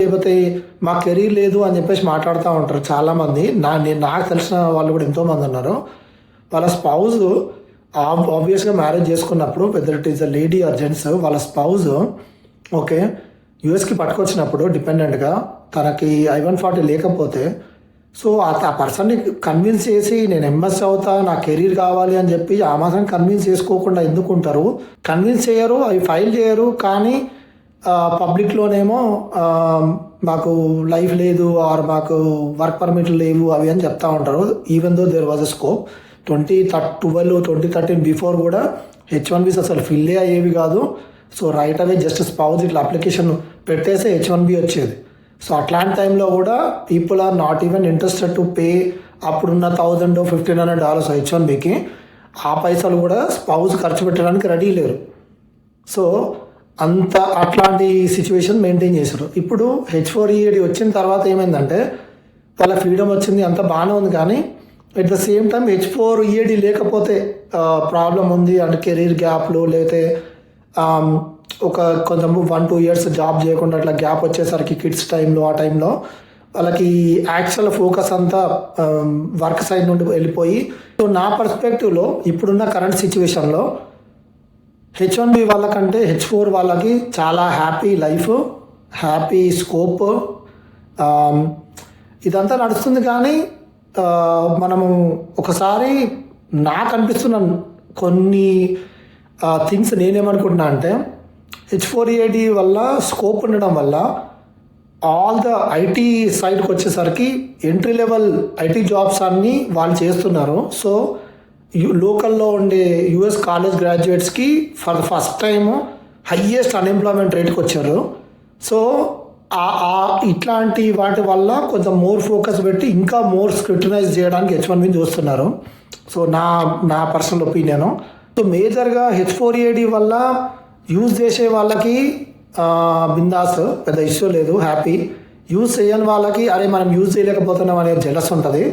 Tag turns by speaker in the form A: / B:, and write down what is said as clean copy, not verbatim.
A: లేకపోతే మా కెరీర్ లేదు అని చెప్పేసి మాట్లాడుతూ ఉంటారు చాలామంది. నాకు తెలిసిన వాళ్ళు కూడా ఎంతోమంది ఉన్నారు. వాళ్ళ స్పౌజ్ ఆబ్వియస్గా మ్యారేజ్ చేసుకున్నప్పుడు whether it is a lady are gents, వాళ్ళ స్పౌజ్ ఓకే యూఎస్కి పట్టుకొచ్చినప్పుడు డిపెండెంట్గా తనకి I-140 లేకపోతే సో ఆ పర్సన్ని కన్విన్స్ చేసి నేను ఎంఎస్ అవుతా నా కెరీర్ కావాలి అని చెప్పి ఆ మాత్రం కన్విన్స్ చేసుకోకుండా ఎందుకుంటారు? కన్విన్స్ చేయరు, అవి ఫైల్ చేయరు. కానీ పబ్లిక్లోనేమో మాకు లైఫ్ లేదు ఆర్ మాకు వర్క్ పర్మిట్లు లేవు అవి అని చెప్తా ఉంటారు. Even though there was a scope 2013 before కూడా H1Bs అసలు ఫిల్ అయ్యేవి కాదు. So right away just spouse ఇట్లా అప్లికేషన్ పెట్టేస్తే H1B వచ్చేది. సో అట్లాంటి టైంలో కూడా people are not even interested to pay అప్పుడున్న $1,000-$1,500 H1Bకి. ఆ పైసలు కూడా స్పౌజ్ ఖర్చు పెట్టడానికి రెడీ లేరు. సో అట్లాంటి సిచ్యువేషన్ మెయింటైన్ చేశారు. ఇప్పుడు H4EAD వచ్చిన తర్వాత ఏమైందంటే వాళ్ళ ఫ్రీడమ్ వచ్చింది, అంత బాగానే ఉంది. కానీ at the same time H4EAD లేకపోతే ప్రాబ్లం ఉంది అంటే కెరీర్ గ్యాప్లు లేకపోతే కొంచెం 1-2 years జాబ్ చేయకుండా అట్లా గ్యాప్ వచ్చేసరికి కిడ్స్ టైంలో ఆ టైంలో వాళ్ళకి యాక్చువల్ ఫోకస్ అంతా వర్క్ సైడ్ నుండి వెళ్ళిపోయి. సో నా పర్స్పెక్టివ్లో ఇప్పుడున్న కరెంట్ సిచ్యువేషన్లో H1B వాళ్ళకంటే H4 వాళ్ళకి చాలా హ్యాపీ లైఫ్, హ్యాపీ స్కోప్ ఇదంతా నడుస్తుంది. కానీ మనము ఒకసారి నాకు అనిపిస్తున్న కొన్ని థింగ్స్ నేనేమనుకుంటున్నా అంటే H4EAD వల్ల స్కోప్ ఉండడం వల్ల ఆల్ ద ఐటీ సైడ్కి వచ్చేసరికి ఎంట్రీ లెవెల్ ఐటీ జాబ్స్ అన్నీ వాళ్ళు చేస్తున్నారు. సో లోకల్లో ఉండే యుఎస్ కాలేజ్ గ్రాడ్యుయేట్స్కి for the first time highest unemployment రేట్కి వచ్చారు. సో ఇట్లాంటి వాటి వల్ల కొంచెం మోర్ ఫోకస్ పెట్టి ఇంకా మోర్ స్క్రూటినైజ్ చేయడానికి H1B చూస్తున్నారు. సో నా పర్సనల్ ఒపీనియను. సో మేజర్గా H4EAD వల్ల యూజ్ చేసే వాళ్ళకి బిందాస్, పెద్ద ఇష్యూ లేదు, హ్యాపీ. యూజ్ చేయని వాళ్ళకి అరే మనం యూజ్ చేయలేకపోతున్నాం అనే జెలస్ ఉంటుంది.